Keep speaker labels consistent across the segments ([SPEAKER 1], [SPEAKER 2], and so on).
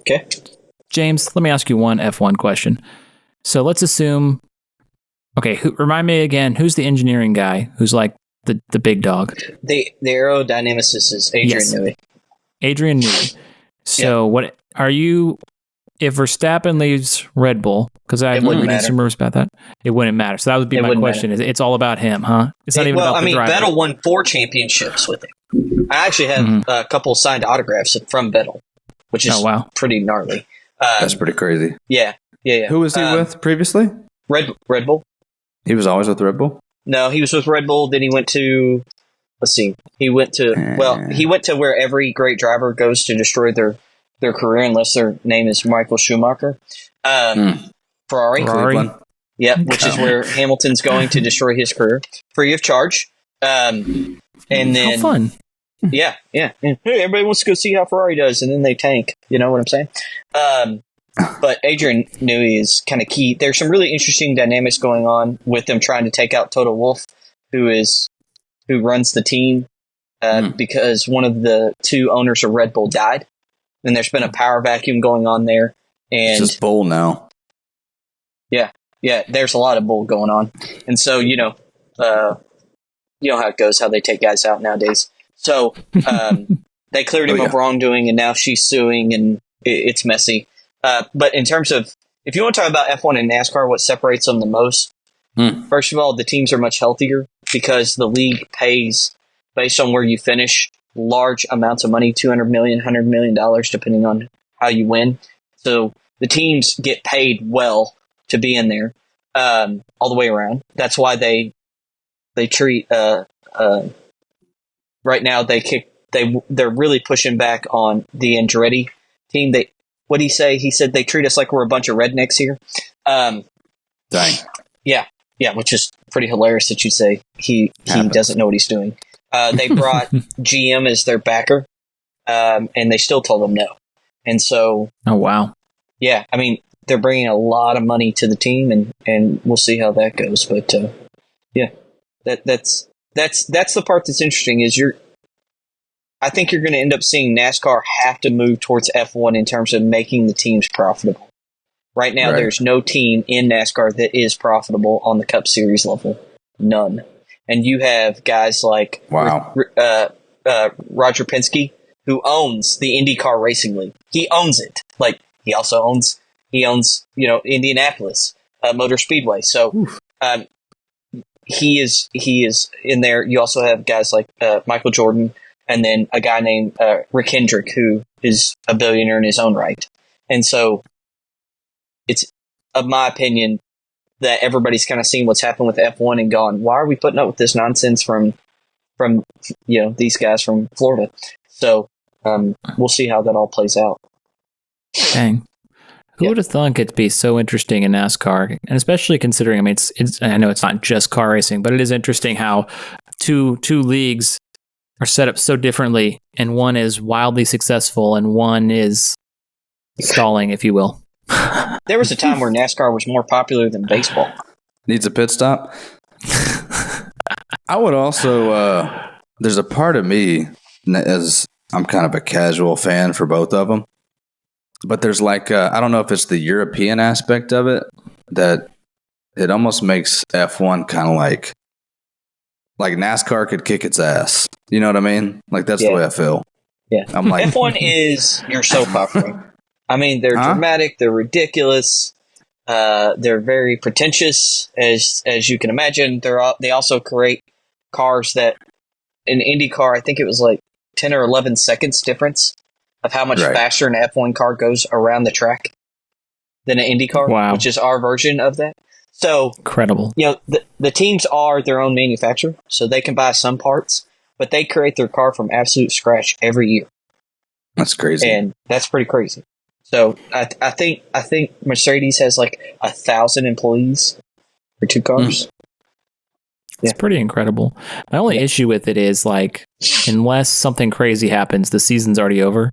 [SPEAKER 1] Okay.
[SPEAKER 2] James, let me ask you one F1 question. So let's assume, remind me again, who's the engineering guy who's like the big dog?
[SPEAKER 1] The aerodynamicist is Adrian Newey.
[SPEAKER 2] Adrian Newey. So what are you, if Verstappen leaves Red Bull, because I've been reading some rumors about that, it wouldn't matter. So that would be my question. It's all about him, huh? It's not even about the driver.
[SPEAKER 1] Vettel won 4 championships with him. I actually have a couple signed autographs from Vettel, which is pretty gnarly.
[SPEAKER 3] That's pretty crazy.
[SPEAKER 1] Yeah.
[SPEAKER 3] Who was he with previously?
[SPEAKER 1] Red Bull.
[SPEAKER 3] He was always with Red Bull?
[SPEAKER 1] No, he was with Red Bull. Then he went to, he went to where every great driver goes to destroy their career unless their name is Michael Schumacher. Ferrari. Yep, which is where Hamilton's going to destroy his career free of charge. And then,
[SPEAKER 2] how fun.
[SPEAKER 1] Yeah. And, hey, everybody wants to go see how Ferrari does, and then they tank. You know what I'm saying? But Adrian Newey is kind of key. There's some really interesting dynamics going on with them trying to take out Toto Wolff, who runs the team, because one of the 2 owners of Red Bull died, and there's been a power vacuum going on there. And
[SPEAKER 3] it's just bull now.
[SPEAKER 1] Yeah, there's a lot of bull going on, and so you know how it goes, how they take guys out nowadays. So they cleared him of wrongdoing, and now she's suing, and it's messy. But in terms of, if you want to talk about F1 and NASCAR, what separates them the most, first of all, the teams are much healthier because the league pays based on where you finish large amounts of money, $200 million, $100 million, depending on how you win. So the teams get paid well to be in there all the way around. That's why they treat right now they're really pushing back on the Andretti team. What did he say? He said they treat us like we're a bunch of rednecks here.
[SPEAKER 3] Dang.
[SPEAKER 1] Yeah, which is pretty hilarious that you say he doesn't know what he's doing. They brought GM as their backer, and they still told him no. And so,
[SPEAKER 2] oh wow,
[SPEAKER 1] yeah, I mean they're bringing a lot of money to the team, and we'll see how that goes. But yeah, that's the part that's interesting. Is I think you're going to end up seeing NASCAR have to move towards F1 in terms of making the teams profitable. Right now, There's no team in NASCAR that is profitable on the Cup Series level. None. And you have guys like Roger Penske, who owns the IndyCar Racing League. He owns it. Like he also owns Indianapolis Motor Speedway. So he is in there. You also have guys like Michael Jordan, and then a guy named Rick Hendrick, who is a billionaire in his own right. And so it's, of my opinion, that everybody's kind of seen what's happened with F1 and gone, why are we putting up with this nonsense from these guys from Florida? So we'll see how that all plays out.
[SPEAKER 2] Dang. Who would have thunk it'd be so interesting in NASCAR? And especially considering, I mean, it's I know it's not just car racing, but it is interesting how two leagues are set up so differently, and one is wildly successful and one is stalling, if you will.
[SPEAKER 1] There was a time where NASCAR was more popular than baseball.
[SPEAKER 3] Needs a pit stop? I would also, there's a part of me, as I'm kind of a casual fan for both of them, but there's like, I don't know if it's the European aspect of it, that it almost makes F1 kind of like NASCAR could kick its ass. You know what I mean? Like, that's the way I feel.
[SPEAKER 1] Yeah.
[SPEAKER 3] I'm like,
[SPEAKER 1] F1 is your soap opera. I mean, they're dramatic, they're ridiculous, they're very pretentious, as you can imagine. They also create cars that, in IndyCar, I think it was like 10 or 11 seconds difference of how much faster an F1 car goes around the track than an IndyCar, which is our version of that. So
[SPEAKER 2] incredible.
[SPEAKER 1] You know, the teams are their own manufacturer, so they can buy some parts, but they create their car from absolute scratch every year.
[SPEAKER 3] That's crazy.
[SPEAKER 1] And that's pretty crazy. So I think Mercedes has like 1,000 employees for 2 cars.
[SPEAKER 2] It's pretty incredible. My only issue with it is, like, unless something crazy happens, the season's already over.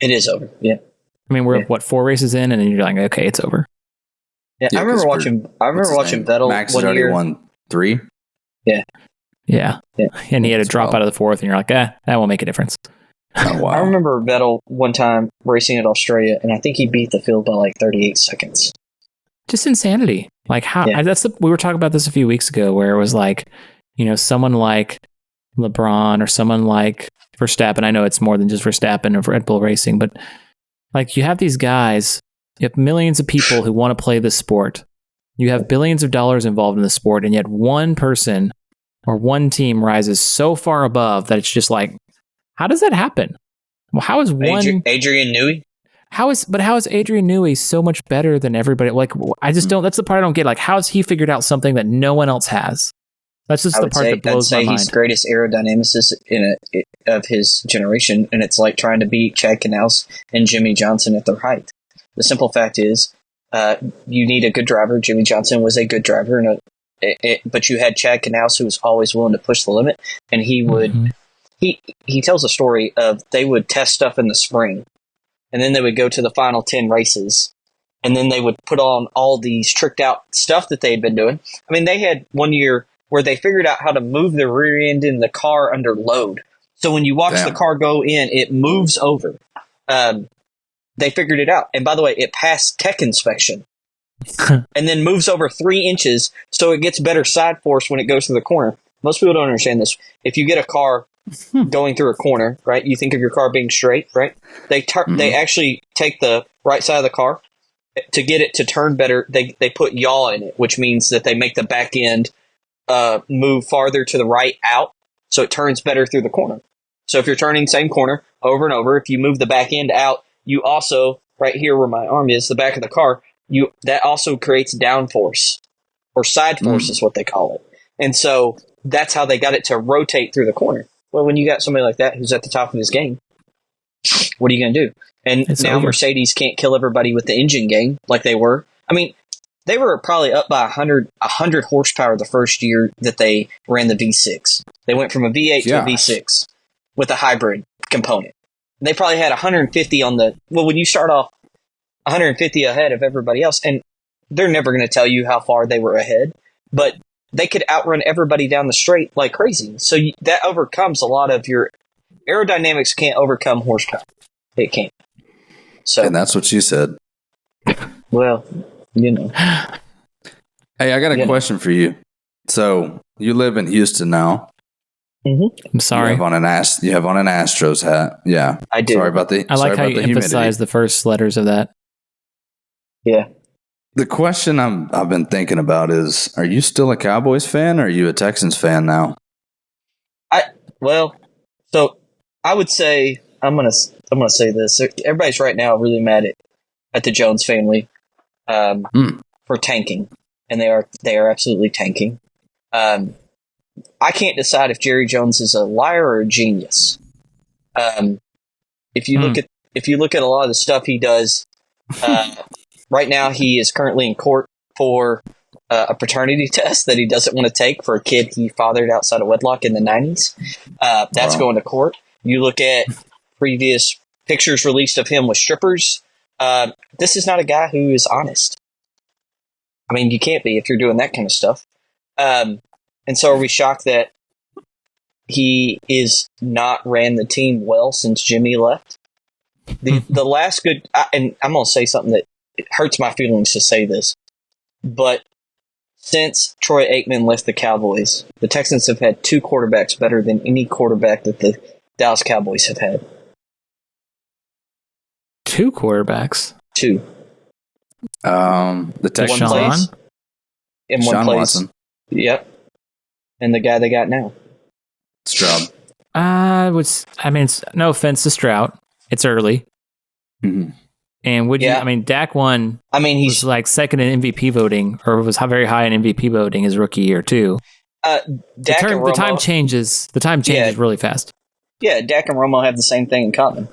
[SPEAKER 1] It is over. Yeah.
[SPEAKER 2] I mean, we're 4 races in, and then you're like, okay, it's over.
[SPEAKER 1] Yeah, I remember watching Vettel.
[SPEAKER 3] Max has already won 3.
[SPEAKER 2] Yeah. And he had a drop out of the 4th, and you're like, that won't make a difference.
[SPEAKER 3] Oh, wow.
[SPEAKER 1] I remember Vettel one time racing at Australia, and I think he beat the field by like 38 seconds.
[SPEAKER 2] Just insanity. Like how
[SPEAKER 1] Yeah.
[SPEAKER 2] we were talking about this a few weeks ago, where it was like, someone like LeBron or someone like Verstappen. I know it's more than just Verstappen of Red Bull Racing, but like you have these guys, you have millions of people who want to play this sport. You have billions of dollars involved in the sport, and yet one person or one team rises so far above that it's just like, how does that happen? Well, how is
[SPEAKER 1] Adrian Newey?
[SPEAKER 2] How is Adrian Newey so much better than everybody? Like, I just don't. That's the part I don't get. Like, how has he figured out something that no one else has? That's just the part that blows my mind.
[SPEAKER 1] He's the greatest aerodynamicist of his generation, and it's like trying to beat Chad Knaus and Jimmy Johnson at their height. The simple fact is, you need a good driver. Jimmy Johnson was a good driver, but you had Chad Knaus, who was always willing to push the limit, and he would. Mm-hmm. He tells a story of they would test stuff in the spring, and then they would go to the final 10 races, and then they would put on all these tricked out stuff that they had been doing. I mean, they had one year where they figured out how to move the rear end in the car under load. So when you watch the car go in, it moves over. They figured it out. And by the way, it passed tech inspection and then moves over 3 inches, so it gets better side force when it goes through the corner. Most people don't understand this. If you get a car going through a corner, right, you think of your car being straight, right? They actually take the right side of the car to get it to turn better. They put yaw in it, which means that they make the back end move farther to the right out, so it turns better through the corner. So if you're turning the same corner over and over, if you move the back end out, you also, right here where my arm is, the back of the car, that also creates downforce, or side force is what they call it. And so that's how they got it to rotate through the corner. Well, when you got somebody like that who's at the top of his game, what are you going to do? And it's now over. Mercedes can't kill everybody with the engine game like they were. I mean, they were probably up by 100 horsepower the first year that they ran the V6. They went from a V8 to a V6 with a hybrid component. They probably had 150 on the... Well, when you start off 150 ahead of everybody else, and they're never going to tell you how far they were ahead, but they could outrun everybody down the straight like crazy. So that overcomes a lot of your... Aerodynamics can't overcome horsepower. It can't. So,
[SPEAKER 3] and that's what you said.
[SPEAKER 1] Well...
[SPEAKER 3] Hey, I got a question for you. So you live in Houston now.
[SPEAKER 1] Mm-hmm.
[SPEAKER 2] I'm sorry.
[SPEAKER 3] You have on an Astros hat. Yeah,
[SPEAKER 1] I do.
[SPEAKER 3] Sorry about the.
[SPEAKER 2] I like how you emphasize the first letters of that.
[SPEAKER 1] Yeah.
[SPEAKER 3] The question I've been thinking about is: are you still a Cowboys fan, or are you a Texans fan now?
[SPEAKER 1] So I would say I'm gonna say this. Everybody's right now really mad at the Jones family. For tanking, and they are absolutely tanking. I can't decide if Jerry Jones is a liar or a genius. If you look at a lot of the stuff he does, right now he is currently in court for a paternity test that he doesn't want to take for a kid he fathered outside of wedlock in the 90s. That's going to court. You look at previous pictures released of him with strippers. This is not a guy who is honest. I mean, you can't be if you're doing that kind of stuff. And so are we shocked that he is not ran the team well since Jimmy left? The last good, and I'm going to say something that it hurts my feelings to say this, but since Troy Aikman left the Cowboys, the Texans have had 2 quarterbacks better than any quarterback that the Dallas Cowboys have had.
[SPEAKER 2] 2 quarterbacks?
[SPEAKER 1] 2.
[SPEAKER 3] The Texans
[SPEAKER 1] in one
[SPEAKER 3] Sean
[SPEAKER 1] place.
[SPEAKER 3] Watson.
[SPEAKER 1] Yep. And the guy they got now.
[SPEAKER 3] Stroud.
[SPEAKER 2] It's no offense to Stroud. It's early.
[SPEAKER 3] Mm-hmm.
[SPEAKER 2] And Dak won. I mean, he's like second in MVP voting, or was very high in MVP voting his rookie year too.
[SPEAKER 1] The
[SPEAKER 2] time changes. The time changes really fast.
[SPEAKER 1] Yeah, Dak and Romo have the same thing in common.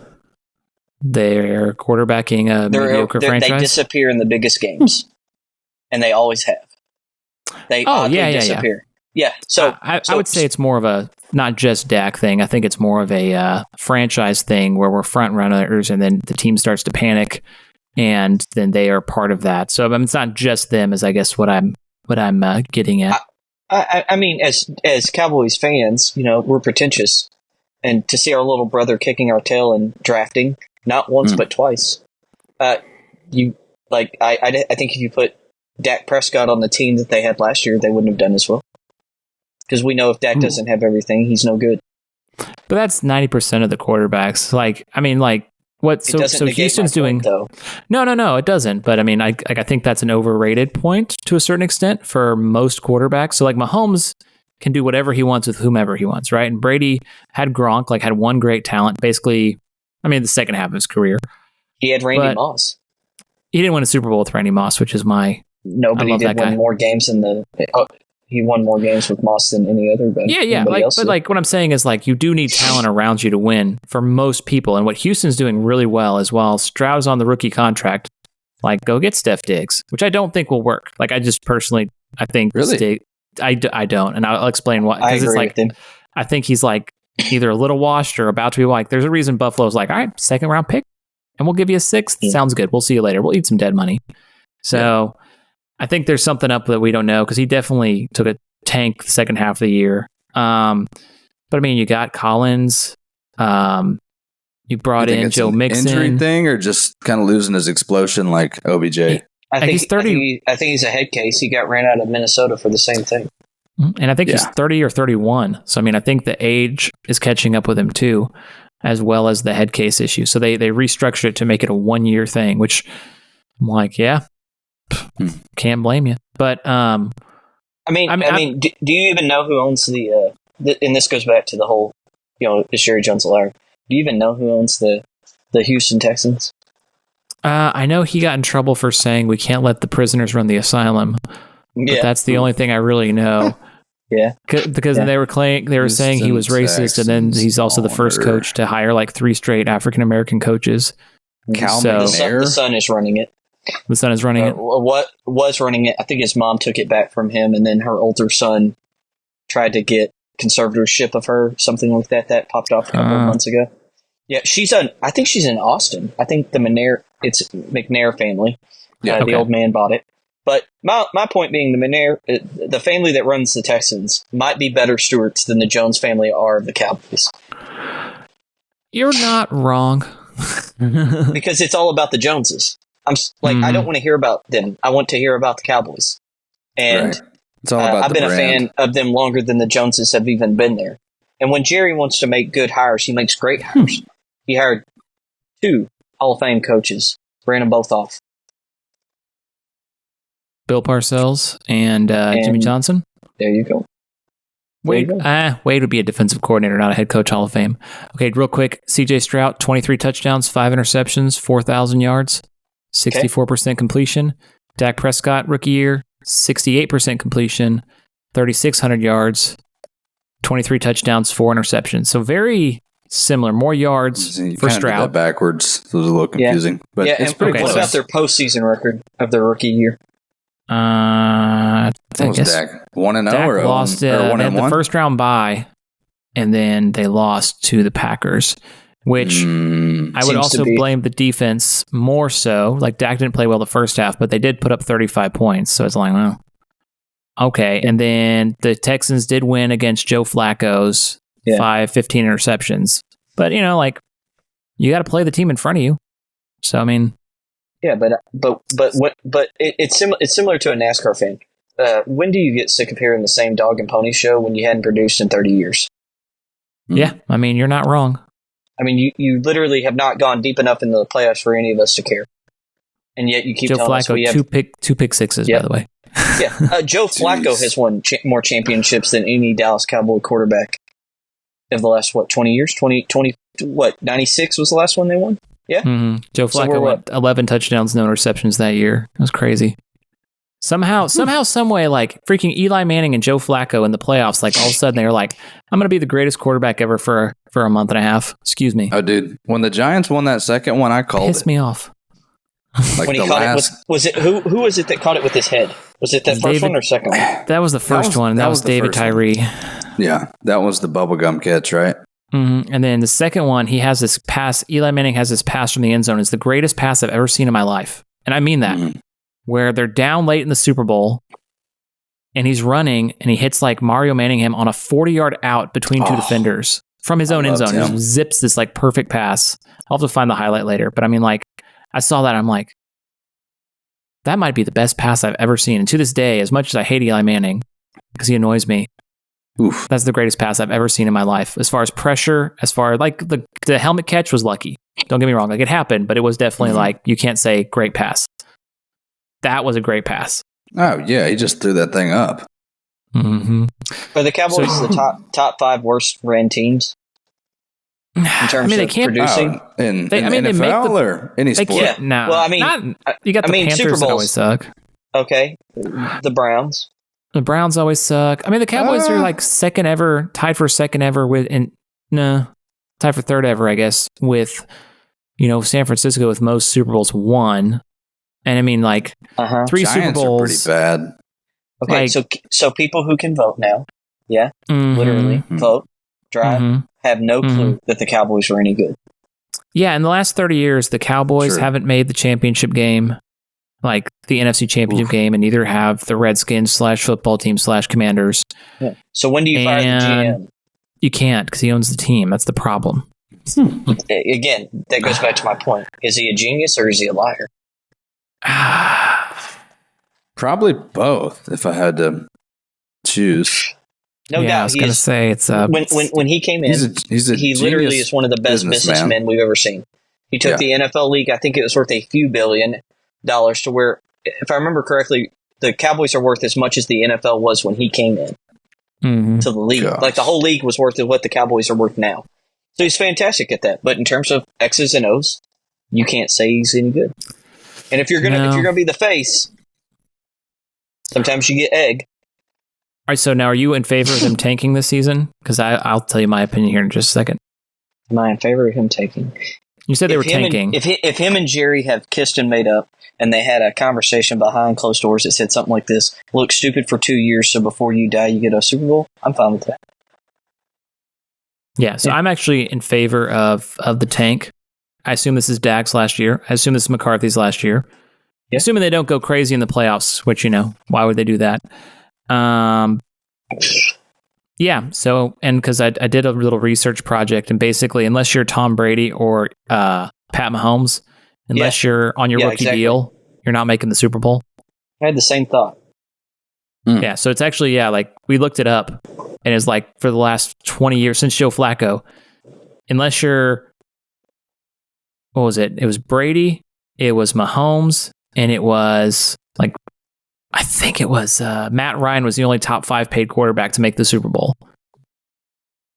[SPEAKER 2] They're quarterbacking a mediocre franchise.
[SPEAKER 1] They disappear in the biggest games, and they always have. They disappear. Yeah. So
[SPEAKER 2] I would say it's more of a not just Dak thing. I think it's more of a franchise thing where we're front runners, and then the team starts to panic, and then they are part of that. So it's not just them, is I guess what I'm getting at.
[SPEAKER 1] I mean, as Cowboys fans, we're pretentious, and to see our little brother kicking our tail and drafting, not once but twice. I think if you put Dak Prescott on the team that they had last year, they wouldn't have done as well. Because we know if Dak doesn't have everything, he's no good.
[SPEAKER 2] But that's 90% of the quarterbacks. What? So Houston's doing
[SPEAKER 1] though.
[SPEAKER 2] No, it doesn't. But I mean, I think that's an overrated point to a certain extent for most quarterbacks. So like Mahomes can do whatever he wants with whomever he wants, right? And Brady had Gronk, had one great talent, basically. I mean, the second half of his career.
[SPEAKER 1] He had Randy Moss.
[SPEAKER 2] He didn't win a Super Bowl with Randy Moss, which is
[SPEAKER 1] nobody did win more games in the. He won more games with Moss than any other. But what I'm saying is you do need talent around you to win for most people. And what Houston's doing really well is while Stroud's on the rookie contract, go get Steph Diggs, which I don't think will work. I just personally, I think
[SPEAKER 3] really,
[SPEAKER 2] I don't, and I'll explain why.
[SPEAKER 1] I agree with him.
[SPEAKER 2] I think he's either a little washed or about to be there's a reason Buffalo's all right, second round pick, and we'll give you a sixth. Yeah. Sounds good. We'll see you later. We'll eat some dead money. So. Yeah. I think there's something up that we don't know because he definitely took a tank the second half of the year. But I mean, you got Collins. You brought in Joe Mixon.
[SPEAKER 3] Injury thing or just kind of losing his explosion like OBJ?
[SPEAKER 1] I think he's 30. I think he's a head case. He got ran out of Minnesota for the same thing.
[SPEAKER 2] And I think he's 30 or 31. So, I mean, I think the age is catching up with him too, as well as the head case issue. So they restructured it to make it a 1-year thing, which I'm can't blame you. But
[SPEAKER 1] I mean, do you even know who owns the? And this goes back to the whole, the Sherry Jones Larry. Do you even know who owns the Houston Texans?
[SPEAKER 2] I know he got in trouble for saying we can't let the prisoners run the asylum. But that's the only thing I really know.
[SPEAKER 1] Yeah,
[SPEAKER 2] because they were saying he was racist, and then he's also the first coach to hire 3 straight African American coaches.
[SPEAKER 1] The son is running it.
[SPEAKER 2] The son is running it?
[SPEAKER 1] What was running it? I think his mom took it back from him, and then her older son tried to get conservatorship of her, something like that. That popped off a couple of months ago. Yeah, I think she's in Austin. I think it's McNair family. Yeah, the old man bought it. But my point being, the family that runs the Texans might be better stewards than the Jones family are of the Cowboys.
[SPEAKER 2] You're not wrong.
[SPEAKER 1] Because it's all about the Joneses. I don't want to hear about them. I want to hear about the Cowboys. And
[SPEAKER 3] it's all about
[SPEAKER 1] I've been a fan of them longer than the Joneses have even been there. And when Jerry wants to make good hires, he makes great hires. He hired 2 Hall of Fame coaches, ran them both off.
[SPEAKER 2] Bill Parcells and Jimmy Johnson.
[SPEAKER 1] There you go.
[SPEAKER 2] Wade would be a defensive coordinator, not a head coach Hall of Fame. Okay, real quick. CJ Stroud, 23 touchdowns, 5 interceptions, 4,000 yards. 64% completion. Dak Prescott, rookie year, 68% completion, 3,600 yards, 23 touchdowns, 4 interceptions. So very similar. More yards for Stroud.
[SPEAKER 3] Did that backwards. So it was a little confusing. But it's pretty close.
[SPEAKER 1] What about their postseason record of their rookie year?
[SPEAKER 2] I guess
[SPEAKER 3] Dak 1-0
[SPEAKER 2] Dak
[SPEAKER 3] or
[SPEAKER 2] lost
[SPEAKER 3] 1-1?
[SPEAKER 2] the first round bye, and then they lost to the Packers. Which I would also blame the defense more so. Dak didn't play well the first half, but they did put up 35 points. So it's okay. And then the Texans did win against Joe Flacco's 15 interceptions. But, you got to play the team in front of you. So, I mean.
[SPEAKER 1] Yeah, but it's similar to a NASCAR fan. When do you get sick of hearing the same dog and pony show when you hadn't produced in 30 years?
[SPEAKER 2] Yeah, I mean, you're not wrong.
[SPEAKER 1] I mean, you literally have not gone deep enough into the playoffs for any of us to care, and yet you keep
[SPEAKER 2] Joe
[SPEAKER 1] telling
[SPEAKER 2] Flacco,
[SPEAKER 1] us we have
[SPEAKER 2] two pick sixes, by the way.
[SPEAKER 1] Yeah, Joe Flacco has won more championships than any Dallas Cowboy quarterback of the last 20 years. 96 was the last one they won. Yeah,
[SPEAKER 2] Joe Flacco went 11 touchdowns, no interceptions that year. That was crazy. Somehow, some way, freaking Eli Manning and Joe Flacco in the playoffs, all of a sudden they were I'm going to be the greatest quarterback ever for a month and a half. Excuse me.
[SPEAKER 3] Oh, dude. When the Giants won that second one, I called
[SPEAKER 2] Pissed me off.
[SPEAKER 1] When he caught it was it who was it that caught it with his head? Was it that first one or second one?
[SPEAKER 2] That was the first one. That was David Tyree.
[SPEAKER 3] Yeah, that was the bubblegum catch, right?
[SPEAKER 2] And then the second one, he has this pass. Eli Manning has this pass from the end zone. It's the greatest pass I've ever seen in my life. And I mean that. Where they're down late in the Super Bowl, and he's running, and he hits Mario Manningham on a 40-yard out between 2 defenders. from his own end zone.
[SPEAKER 3] him.
[SPEAKER 2] Just zips this like perfect pass. I'll have to find the highlight later. But I mean, like, I saw that. I'm like, that might be the best pass I've ever seen. And to this day, as much as I hate Eli Manning, because he annoys me,
[SPEAKER 3] Oof.
[SPEAKER 2] that's the greatest pass I've ever seen in my life. As far as pressure, as far like the helmet catch was lucky. Don't get me wrong. Like, it happened, but it was definitely like, you can't say great pass. That was a great pass.
[SPEAKER 3] Oh, yeah. He just threw that thing up.
[SPEAKER 2] Mm-hmm.
[SPEAKER 1] Are the Cowboys the top 5 worst ran teams in terms
[SPEAKER 2] they
[SPEAKER 1] of
[SPEAKER 2] can't
[SPEAKER 1] producing?
[SPEAKER 3] In
[SPEAKER 2] They
[SPEAKER 3] NFL
[SPEAKER 2] make
[SPEAKER 3] or any
[SPEAKER 2] They
[SPEAKER 3] sport?
[SPEAKER 2] can't. No.
[SPEAKER 1] Well, I mean,
[SPEAKER 2] you got the Panthers
[SPEAKER 1] Super
[SPEAKER 2] that
[SPEAKER 1] Bowls.
[SPEAKER 2] always suck.
[SPEAKER 1] Okay, the Browns.
[SPEAKER 2] The Browns always suck. I mean, the Cowboys are like second ever, tied for second ever tied for third ever, I guess, with, San Francisco with most Super Bowls won. And I mean, like, 3
[SPEAKER 3] Giants
[SPEAKER 2] Super Bowls.
[SPEAKER 3] are pretty bad.
[SPEAKER 1] Okay, so people who can vote now, literally vote, drive, have no clue that the Cowboys were any good.
[SPEAKER 2] Yeah, in the last 30 years, the Cowboys haven't made the championship game, like the NFC championship game, and neither have the Redskins /football team /Commanders.
[SPEAKER 1] Yeah. So when do you fire the GM?
[SPEAKER 2] You can't, because he owns the team. That's the problem.
[SPEAKER 1] Again, that goes back to my point. Is he a genius or is he a liar?
[SPEAKER 3] Probably both, if I had to choose.
[SPEAKER 1] No doubt.
[SPEAKER 2] I was going to say it's
[SPEAKER 1] when he came in, he literally is one of the best businessmen we've ever seen. He took the NFL league. I think it was worth a few $1 billion to where, if I remember correctly, the Cowboys are worth as much as the NFL was when he came in to the league.
[SPEAKER 3] Gosh.
[SPEAKER 1] Like, the whole league was worth what the Cowboys are worth now. So he's fantastic at that. But in terms of X's and O's, you can't say he's any good. And if you're gonna be the face, sometimes you get egg.
[SPEAKER 2] All right, so now are you in favor of them tanking this season? Because I'll tell you my opinion here in just a second.
[SPEAKER 1] Am I in favor of him tanking?
[SPEAKER 2] You said they were tanking.
[SPEAKER 1] If him and Jerry have kissed and made up, and they had a conversation behind closed doors that said something like this: "Look stupid for 2 years, so before you die, you get a Super Bowl." I'm fine with that.
[SPEAKER 2] Yeah, so I'm actually in favor of the tank. I assume this is Dak's last year. I assume this is McCarthy's last year. Yeah. Assuming they don't go crazy in the playoffs, which, why would they do that? Yeah, so, and because I did a little research project, and basically, unless you're Tom Brady or Pat Mahomes, unless you're on your rookie deal, you're not making the Super Bowl.
[SPEAKER 1] I had the same thought.
[SPEAKER 2] Yeah, so it's actually, like, we looked it up, and it's like, for the last 20 years, since Joe Flacco, unless you're, what was it? It was Brady, it was Mahomes, and it was, like, I think it was Matt Ryan was the only top 5 paid quarterback to make the Super Bowl.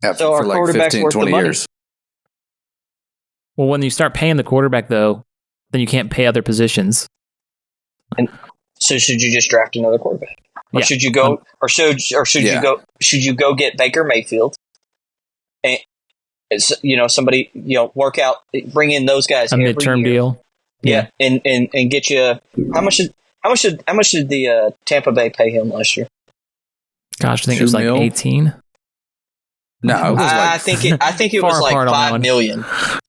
[SPEAKER 3] Yeah,
[SPEAKER 1] so
[SPEAKER 3] for like 15, 20 years.
[SPEAKER 2] Well, when you start paying the quarterback, though, then you can't pay other positions.
[SPEAKER 1] And so should you just draft another quarterback? Or should you go should you go get Baker Mayfield? And somebody, work out, bring in those guys
[SPEAKER 2] a midterm deal.
[SPEAKER 1] Yeah. And get you how much did the Tampa Bay pay him last year?
[SPEAKER 2] Gosh, I think it was like 18.
[SPEAKER 3] No, it was
[SPEAKER 1] I think it was like $5 million.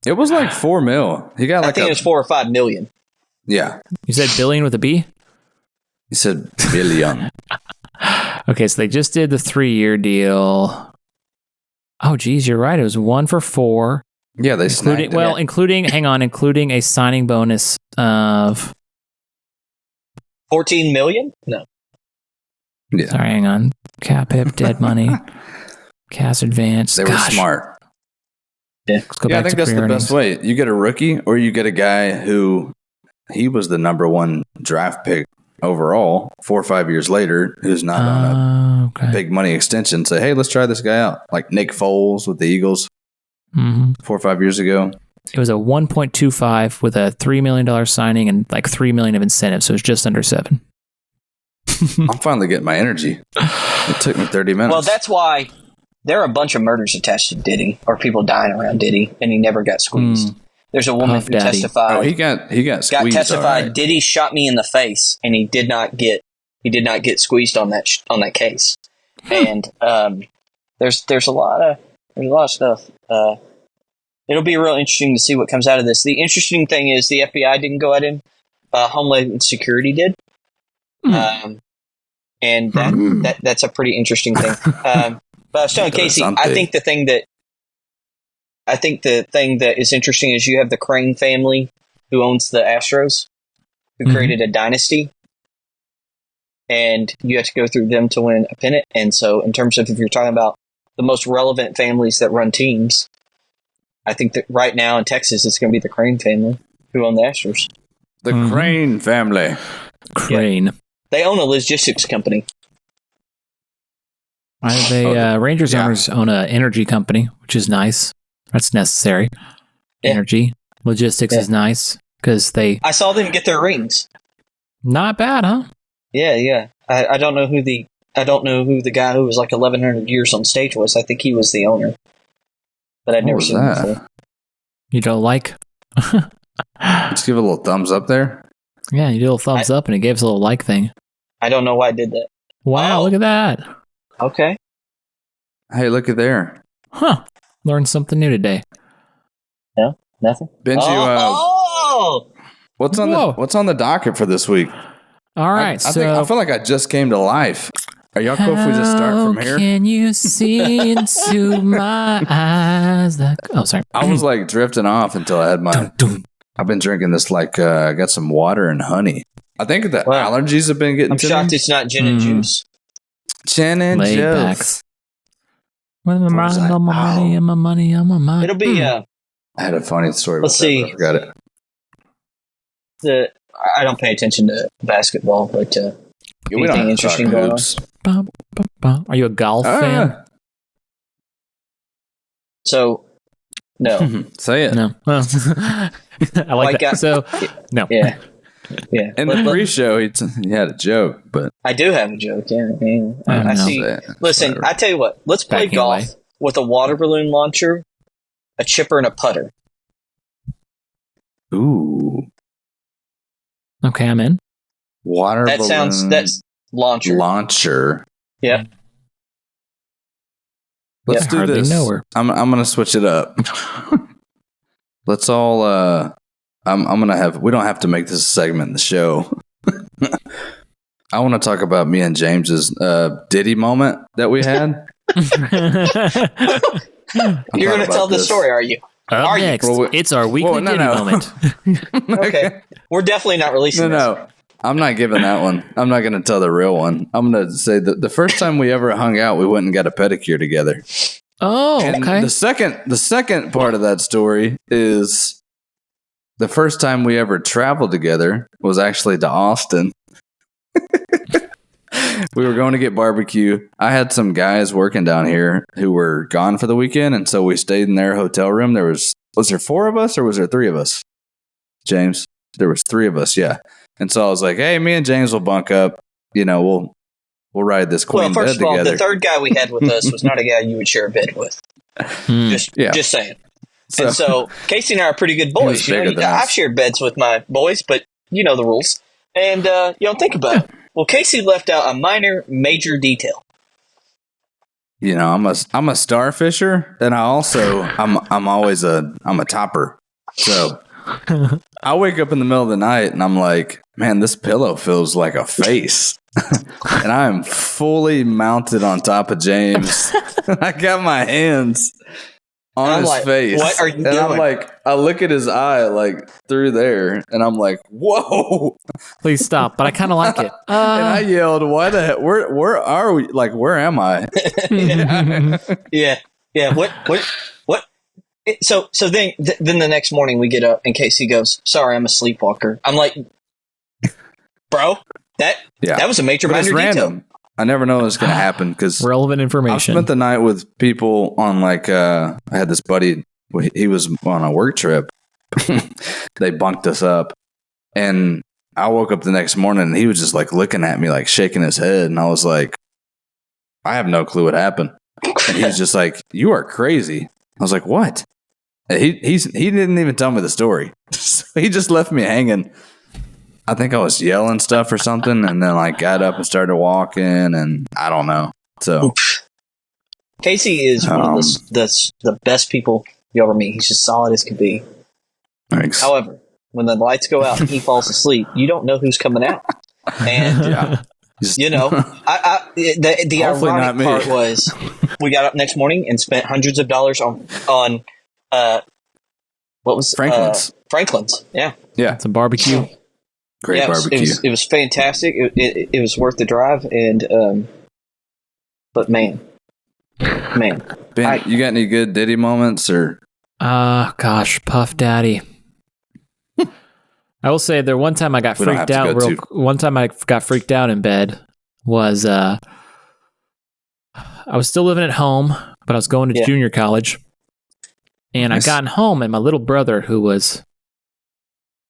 [SPEAKER 3] It was like $4 million. He got
[SPEAKER 1] I think it was $4 or $5 million.
[SPEAKER 3] Yeah.
[SPEAKER 2] You said billion with a B?
[SPEAKER 3] He said billion.
[SPEAKER 2] Okay, so they just did the 3-year deal. Oh, geez, you're right. It was 1 for 4.
[SPEAKER 3] Yeah, they snagged it.
[SPEAKER 2] Including a signing bonus of
[SPEAKER 1] $14 million? No.
[SPEAKER 3] Yeah.
[SPEAKER 2] Sorry, hang on. Cap hip, dead money, cash advance.
[SPEAKER 3] They were smart.
[SPEAKER 1] Yeah,
[SPEAKER 2] let's go back
[SPEAKER 3] I think
[SPEAKER 2] to
[SPEAKER 3] that's the
[SPEAKER 2] earnings.
[SPEAKER 3] best way. You get a rookie, or you get a guy who he was the number 1 draft pick overall 4 or 5 years later, who's not on a big money extension. Say, hey, let's try this guy out. Like Nick Foles with the Eagles 4 or 5 years ago.
[SPEAKER 2] It was a 1.25 with a $3 million signing and like $3 million of incentives, so it was just under 7.
[SPEAKER 3] I'm finally getting my energy. It took me 30 minutes.
[SPEAKER 1] Well, that's why there are a bunch of murders attached to Diddy, or people dying around Diddy, and he never got squeezed. There's a woman who testified.
[SPEAKER 3] Oh, he got squeezed.
[SPEAKER 1] Got testified.
[SPEAKER 3] Right.
[SPEAKER 1] Diddy shot me in the face, and he did not get squeezed on that case. And there's a lot of stuff. It'll be real interesting to see what comes out of this. The interesting thing is the FBI didn't go at him. Homeland Security did. And that's a pretty interesting thing. But I was telling Casey, I think the thing that I think the thing that is interesting is you have the Crane family who owns the Astros, who created a dynasty, and you have to go through them to win a pennant. And so, in terms of if you're talking about the most relevant families that run teams, I think that right now in Texas, it's going to be the Crane family who own the Astros.
[SPEAKER 3] The Crane family.
[SPEAKER 2] Crane.
[SPEAKER 1] Yeah. They own a logistics company.
[SPEAKER 2] Rangers owners own an energy company, which is nice. That's necessary.
[SPEAKER 1] Yeah.
[SPEAKER 2] Energy. Logistics is nice because
[SPEAKER 1] I saw them get their rings.
[SPEAKER 2] Not bad, huh?
[SPEAKER 1] Yeah. I don't know who the guy who was like 1,100 years on stage was. I think he was the owner, but I'd never seen him before.
[SPEAKER 2] You don't like?
[SPEAKER 3] Let's give it a little thumbs up there.
[SPEAKER 2] Yeah, you do a little thumbs up, and it gives a little like thing.
[SPEAKER 1] I don't know why I did that.
[SPEAKER 2] Wow, look at that.
[SPEAKER 1] Okay.
[SPEAKER 3] Hey, look at there.
[SPEAKER 2] Huh. Learned something new today.
[SPEAKER 1] No, nothing.
[SPEAKER 3] Benji, what's on the docket for this week?
[SPEAKER 2] All right,
[SPEAKER 3] I feel like I just came to life. Are y'all cool if we just start from here?
[SPEAKER 2] Can you see into my eyes? Sorry.
[SPEAKER 3] I was like drifting off until I had my. I've been drinking this I got some water and honey. I think the allergies have been getting.
[SPEAKER 1] I'm shocked it's not gin and juice.
[SPEAKER 3] Gin and juice.
[SPEAKER 2] With my mind on my money and my money on my mind.
[SPEAKER 1] It'll be.
[SPEAKER 3] I had a funny story.
[SPEAKER 1] Let's see.
[SPEAKER 3] I forgot it.
[SPEAKER 1] I don't pay attention to basketball, but anything interesting going on?
[SPEAKER 2] Are you a golf fan?
[SPEAKER 1] So, no.
[SPEAKER 3] Say it.
[SPEAKER 2] No. Well, I like that. So, no.
[SPEAKER 1] Yeah.
[SPEAKER 3] In the pre-show, he had a joke, but
[SPEAKER 1] I do have a joke. Yeah. I see. Listen, I tell you what. Let's play golf with a water balloon launcher, a chipper, and a putter.
[SPEAKER 3] Ooh.
[SPEAKER 2] Okay, I'm in.
[SPEAKER 3] Water balloon.
[SPEAKER 1] That's launcher. Yep.
[SPEAKER 3] Let's do this. I'm gonna switch it up. Let's all. I'm gonna have. We don't have to make this a segment in the show. I want to talk about me and James's Diddy moment that we had.
[SPEAKER 1] You're gonna tell the story, are you?
[SPEAKER 2] Next, it's our weekly Diddy moment.
[SPEAKER 1] Okay, we're definitely not releasing this.
[SPEAKER 3] No. I'm not giving that one. I'm not going to tell the real one. I'm going to say that the first time we ever hung out, we went and got a pedicure together.
[SPEAKER 2] Oh,
[SPEAKER 3] and
[SPEAKER 2] okay.
[SPEAKER 3] The second part of that story is the first time we ever traveled together was actually to Austin. We were going to get barbecue. I had some guys working down here who were gone for the weekend, and so we stayed in their hotel room. Was there 4 of us or was there 3 of us? James? There was 3 of us, yeah. And so I was like, hey, me and James will bunk up. You know, we'll ride this queen bed together. Well, first of all,
[SPEAKER 1] the third guy we had with us was not a guy you would share a bed with. Just saying. And so Casey and I are pretty good boys. I've shared beds with my boys, but you know the rules. And think about it. Well, Casey left out a major detail.
[SPEAKER 3] You know, I'm a starfisher, and I'm always a topper. So I wake up in the middle of the night and I'm like, man, this pillow feels like a face. And I am fully mounted on top of James. I got my hands on his face.
[SPEAKER 1] What are you doing?
[SPEAKER 3] And I'm like, I look at his eye like through there and I'm like, whoa.
[SPEAKER 2] Please stop. But I kind of like it.
[SPEAKER 3] And I yelled, why the heck? Where are we? Like, where am I?
[SPEAKER 1] Yeah. What? So then the next morning we get up and Casey goes, sorry, I'm a sleepwalker. I'm like, bro, that was a major minor detail.
[SPEAKER 3] Random. I never know what's going to happen because
[SPEAKER 2] relevant information.
[SPEAKER 3] I spent the night with people on I had this buddy, he was on a work trip. They bunked us up and I woke up the next morning and he was just like looking at me, like shaking his head. And I was like, I have no clue what happened. And he was just like, you are crazy. I was like, what? He didn't even tell me the story. So he just left me hanging. I think I was yelling stuff or something, and then got up and started walking, and I don't know. So
[SPEAKER 1] Casey is one of the best people you ever meet. He's just solid as can be.
[SPEAKER 3] Thanks.
[SPEAKER 1] However, when the lights go out and he falls asleep, you don't know who's coming out. And the ironic part was we got up next morning and spent hundreds of dollars on What was
[SPEAKER 3] Franklin's?
[SPEAKER 1] Franklin's, yeah.
[SPEAKER 2] It's a barbecue.
[SPEAKER 3] Great barbecue.
[SPEAKER 1] It was fantastic. It was worth the drive, and but man,
[SPEAKER 3] Ben, you got any good Diddy moments or?
[SPEAKER 2] Gosh, Puff Daddy. I will say there one time I got freaked out. One time I got freaked out in bed was I was still living at home, but I was going to junior college, and I got home, and my little brother, who was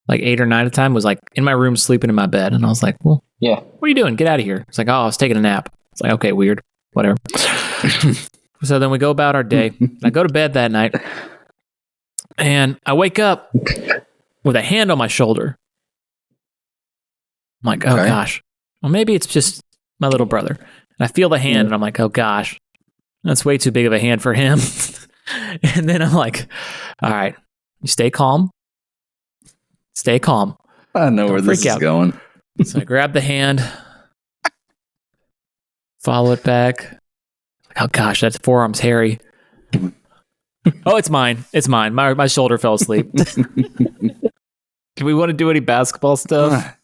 [SPEAKER 2] like 8 or 9 at the time, was like in my room sleeping in my bed, and I was like, "Well, what are you doing? Get out of here!" It's like, "Oh, I was taking a nap." It's like, "Okay, weird, whatever." So then we go about our day. I go to bed that night, and I wake up with a hand on my shoulder. I'm like, oh gosh. Well, maybe it's just my little brother. And I feel the hand, and I'm like, oh gosh, that's way too big of a hand for him. And then I'm like, all right, you stay calm. Stay calm.
[SPEAKER 3] I know where this is going.
[SPEAKER 2] So I grab the hand, follow it back. Oh gosh, that forearm's hairy. Oh, it's mine. It's mine. My shoulder fell asleep. Do we want to do any basketball stuff?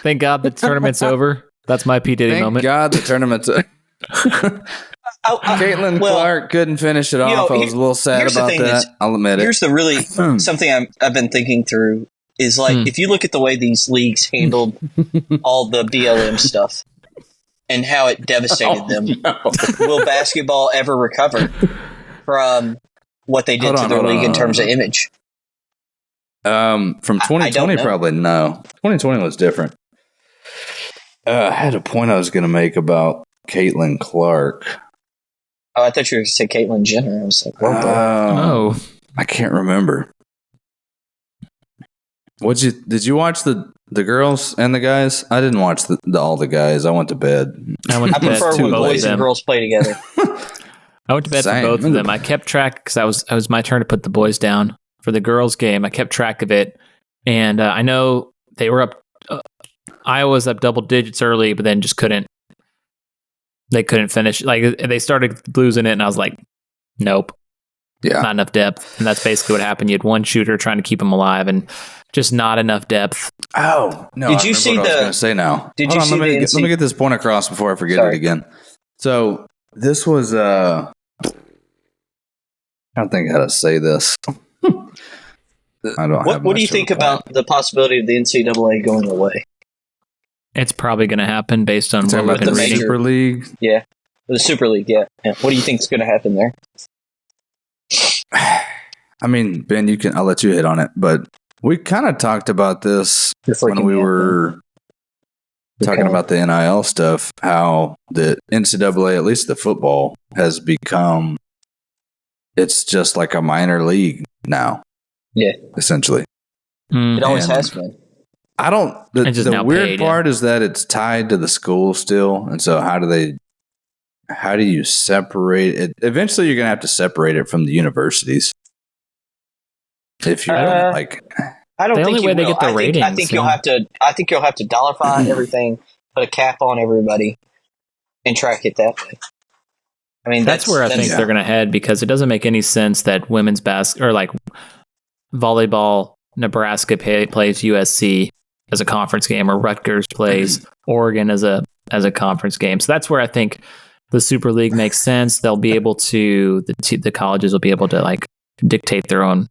[SPEAKER 2] Thank God the tournament's over. That's my P. Diddy moment.
[SPEAKER 3] Thank God the tournament's over. Caitlin Clark couldn't finish it off. I was a little sad about that. I'll admit it.
[SPEAKER 1] Here's the really something I've been thinking through is like if you look at the way these leagues handled all the BLM stuff and how it devastated them, will basketball ever recover from what they did to their league in terms of image?
[SPEAKER 3] From 2020, probably no. 2020 was different. I had a point I was going to make about Caitlin Clark.
[SPEAKER 1] Oh, I thought you were going to say Caitlyn Jenner. I was like,
[SPEAKER 3] I can't remember. Did you watch the girls and the guys? I didn't watch all the guys. I went to bed.
[SPEAKER 1] I prefer when boys and girls play together.
[SPEAKER 2] I went to bed for both of them. I kept track because it was my turn to put the boys down for the girls' game. I kept track of it, and I know they were up. Iowa was up double digits early, but then just couldn't. They couldn't finish. Like they started losing it, and I was like, "Nope, not enough depth." And that's basically what happened. You had one shooter trying to keep them alive, and just not enough depth.
[SPEAKER 3] Oh no!
[SPEAKER 1] Did you see
[SPEAKER 3] what I was going to say now?
[SPEAKER 1] Did you see
[SPEAKER 3] let me get this point across before I forget it again. So this was I don't think how to say this. I don't.
[SPEAKER 1] What do you think about the possibility of the NCAA going away?
[SPEAKER 2] It's probably going to happen based on what we've been reading.
[SPEAKER 3] Super League.
[SPEAKER 1] Yeah, the Super League. Yeah. What do you think is going to happen there?
[SPEAKER 3] I mean, Ben, I'll let you hit on it, but we kind of talked about this when we were talking about the NIL stuff. How the NCAA, at least the football, has become. It's just like a minor league now.
[SPEAKER 1] Yeah,
[SPEAKER 3] essentially.
[SPEAKER 1] It always has been.
[SPEAKER 3] I don't. The weird part is that it's tied to the school still, and so how do you separate it? Eventually, you're going to have to separate it from the universities. If you I
[SPEAKER 1] don't
[SPEAKER 2] the
[SPEAKER 1] think
[SPEAKER 2] only way they get the ratings.
[SPEAKER 1] I think you'll have to. I think you'll have to dollarify everything, put a cap on everybody, and track it that way. I mean,
[SPEAKER 2] that's where I think they're going to head, because it doesn't make any sense that women's basketball or like volleyball, Nebraska plays USC as a conference game, or Rutgers plays Oregon as a conference game. So that's where I think the Super League makes sense. They'll be able to the colleges will be able to like dictate their own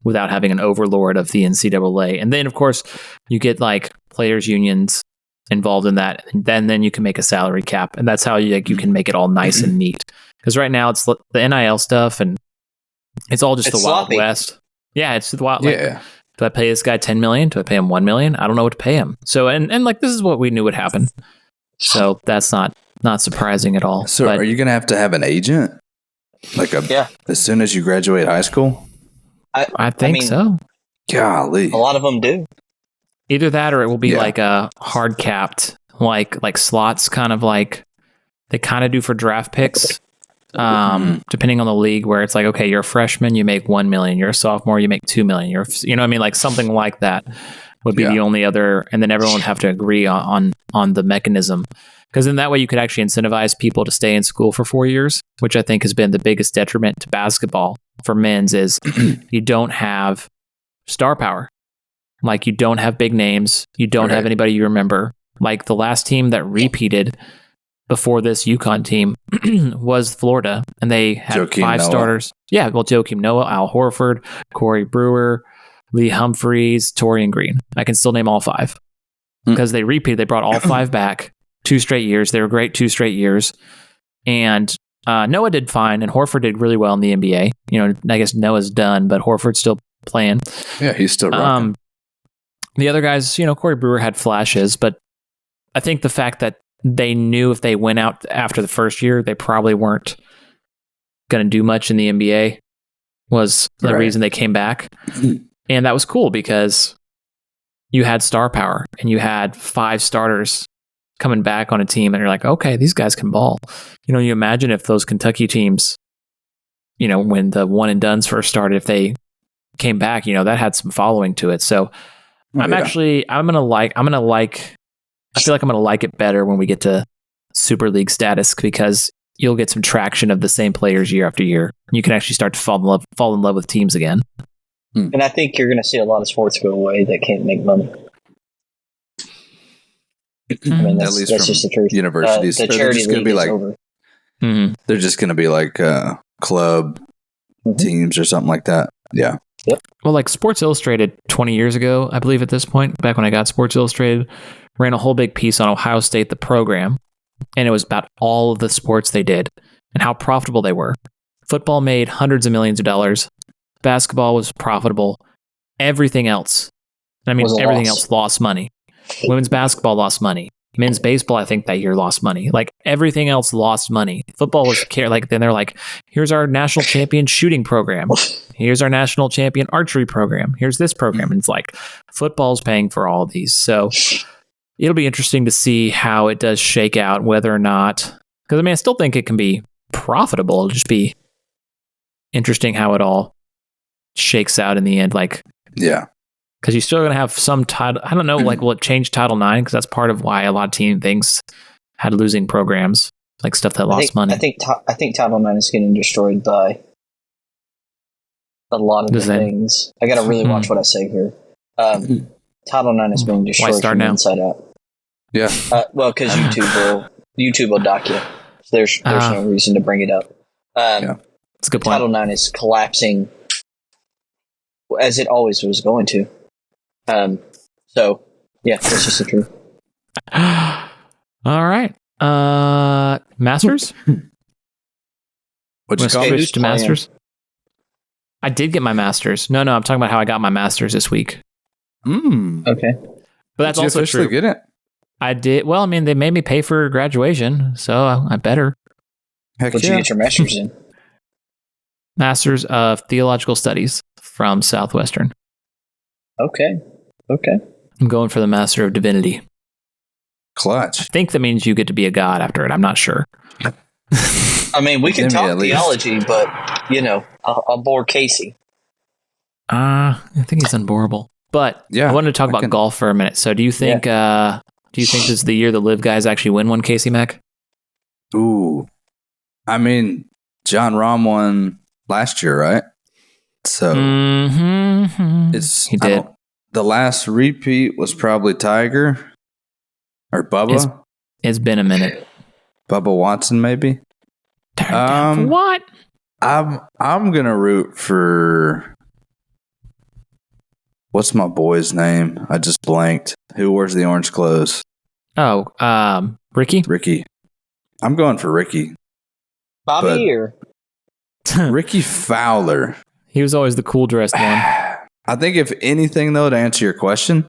[SPEAKER 2] without having an overlord of the NCAA. And then of course you get like players unions involved in that, and then you can make a salary cap, and that's how you can make it all nice and neat. Because right now it's the NIL stuff, and it's all just the Wild West. Yeah, it's the Wild. Like, do I pay this guy $10 million? Do I pay him $1 million? I don't know what to pay him. So and like this is what we knew would happen. So that's not surprising at all.
[SPEAKER 3] So are you going to have an agent? Like as soon as you graduate high school?
[SPEAKER 2] I think so.
[SPEAKER 3] Golly.
[SPEAKER 1] A lot of them do.
[SPEAKER 2] Either that, or it will be like a hard capped, like slots, kind of like they kind of do for draft picks. Depending on the league, where it's like, okay, you're a freshman, you make $1 million. You're a sophomore, you make $2 million. You know what I mean? Like something like that, would be the only other, and then everyone would have to agree on the mechanism. Because in that way, you could actually incentivize people to stay in school for 4 years, which I think has been the biggest detriment to basketball for men's is you don't have star power. Like, you don't have big names. You don't have anybody you remember. Like, the last team that repeated before this UConn team was Florida, and they had
[SPEAKER 3] Joakim
[SPEAKER 2] 5
[SPEAKER 3] Noah.
[SPEAKER 2] starters. Yeah, well, Joakim Noah, Al Horford, Corey Brewer, Lee Humphreys, Torian Green. I can still name all 5 because they repeated. They brought all 5 back 2 straight years. They were great 2 straight years. And Noah did fine, and Horford did really well in the NBA. You know, I guess Noah's done, but Horford's still playing.
[SPEAKER 3] Yeah, he's still rocking.
[SPEAKER 2] The other guys, you know, Corey Brewer had flashes, but I think the fact that they knew if they went out after the first year, they probably weren't going to do much in the NBA was the reason they came back. And that was cool because you had star power and you had 5 starters coming back on a team, and you're like, okay, these guys can ball. You know, you imagine if those Kentucky teams, you know, when the one and dones first started, if they came back, you know, that had some following to it. So I feel like I'm going to like it better when we get to Super League status because you'll get some traction of the same players year after year. You can actually start to fall in love with teams again.
[SPEAKER 1] And I think you're going to see a lot of sports go away that can't make money. I mean, that's just the truth.
[SPEAKER 3] Universities,
[SPEAKER 1] the charity
[SPEAKER 3] just going to be like
[SPEAKER 1] over.
[SPEAKER 3] They're just going to be like club teams or something like that. Yeah.
[SPEAKER 1] Yep.
[SPEAKER 2] Well, like Sports Illustrated 20 years ago, I believe at this point, back when I got Sports Illustrated, ran a whole big piece on Ohio State, the program, and it was about all of the sports they did and how profitable they were. Football made hundreds of millions of dollars. Basketball was profitable. Everything else, everything else lost money. Women's basketball lost money. Men's baseball, I think that year lost money. Like everything else lost money. Football was like then they're like, here's our national champion shooting program. Here's our national champion archery program. Here's this program. And it's like football's paying for all of these. So it'll be interesting to see how it does shake out, whether or not, because I mean, I still think it can be profitable. It'll just be interesting how it all shakes out in the end. Like,
[SPEAKER 3] yeah.
[SPEAKER 2] Because you're still going to have some title. I don't know, like, will it change Title IX? Because that's part of why a lot of things had losing programs, like stuff that lost money.
[SPEAKER 1] I think Title IX is getting destroyed by a lot of the things. I got to really watch what I say here. Title IX is being destroyed from the inside out.
[SPEAKER 3] Yeah.
[SPEAKER 1] Well, because YouTube will dock you. So there's no reason to bring it up.
[SPEAKER 2] That's a good point.
[SPEAKER 1] Title IX is collapsing as it always was going to. So yeah, that's just the truth.
[SPEAKER 2] All right. Masters?
[SPEAKER 3] What'd you call
[SPEAKER 2] switch to Masters? I did get my Masters. No, I'm talking about how I got my Masters this week.
[SPEAKER 1] Okay.
[SPEAKER 2] But that's also true.
[SPEAKER 3] Get it?
[SPEAKER 2] I did. Well, I mean, they made me pay for graduation, so I better.
[SPEAKER 1] What'd you get your Masters in?
[SPEAKER 2] Masters of Theological Studies from Southwestern.
[SPEAKER 1] Okay.
[SPEAKER 2] I'm going for the Master of Divinity.
[SPEAKER 3] Clutch.
[SPEAKER 2] I think that means you get to be a god after it. I'm not sure.
[SPEAKER 1] I mean, we can talk theology, but, you know, I'll bore Casey.
[SPEAKER 2] I think he's unboreable. But I wanted to talk about golf for a minute. So do you think this is the year the Live guys actually win one, Casey Mack?
[SPEAKER 3] Ooh. I mean, John Rahm won last year, right? So
[SPEAKER 2] he did.
[SPEAKER 3] The last repeat was probably Tiger or Bubba.
[SPEAKER 2] It's been a minute.
[SPEAKER 3] Bubba Watson, maybe.
[SPEAKER 2] What?
[SPEAKER 3] I'm gonna root for. What's my boy's name? I just blanked. Who wears the orange clothes?
[SPEAKER 2] Oh, Ricky.
[SPEAKER 3] Ricky. I'm going for Ricky.
[SPEAKER 1] Bobby or
[SPEAKER 3] Ricky Fowler.
[SPEAKER 2] He was always the cool dressed one.
[SPEAKER 3] I think if anything, though, to answer your question,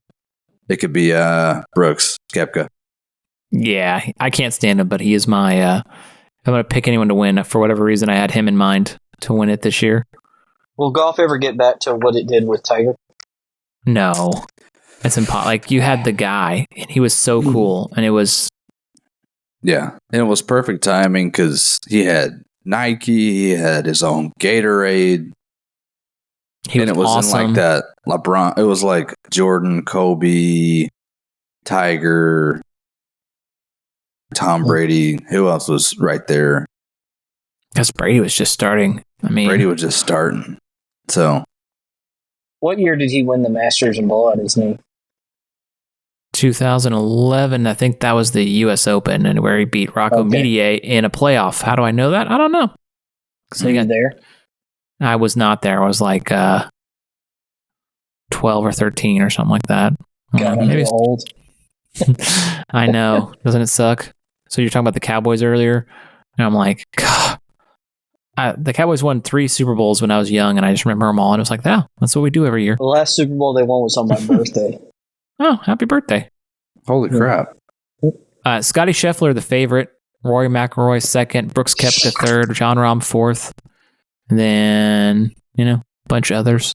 [SPEAKER 3] it could be Brooks Koepka.
[SPEAKER 2] Yeah, I can't stand him, but he is my. I'm going to pick anyone to win. For whatever reason, I had him in mind to win it this year.
[SPEAKER 1] Will golf ever get back to what it did with Tiger?
[SPEAKER 2] No, it's impossible. Like, you had the guy, and he was so cool, and it was.
[SPEAKER 3] Yeah, and it was perfect timing because he had Nike, he had his own Gatorade. And it was
[SPEAKER 2] awesome.
[SPEAKER 3] in like that LeBron. It was like Jordan, Kobe, Tiger, Tom Brady. Who else was right there?
[SPEAKER 2] Because Brady was just starting. I mean,
[SPEAKER 3] Brady was just starting. So,
[SPEAKER 1] What year did he win the Masters and blow out his knee?
[SPEAKER 2] 2011, I think that was the U.S. Open, and where he beat Rocco Mediate in a playoff. How do I know that? I don't know.
[SPEAKER 1] So you there?
[SPEAKER 2] I was not there. I was like 12 or 13 or something like that.
[SPEAKER 1] God, I'm old.
[SPEAKER 2] I know. Doesn't it suck? So you're talking about the Cowboys earlier, and I'm like, God. The Cowboys won 3 Super Bowls when I was young, and I just remember them all, and it was like, oh, that's what we do every year.
[SPEAKER 1] The last Super Bowl they won was on my birthday.
[SPEAKER 2] Oh, happy birthday.
[SPEAKER 3] holy crap.
[SPEAKER 2] Scotty Scheffler, the favorite. Rory McIlroy, second. Brooks Koepka, third. John Rahm, fourth. And then, a bunch of others.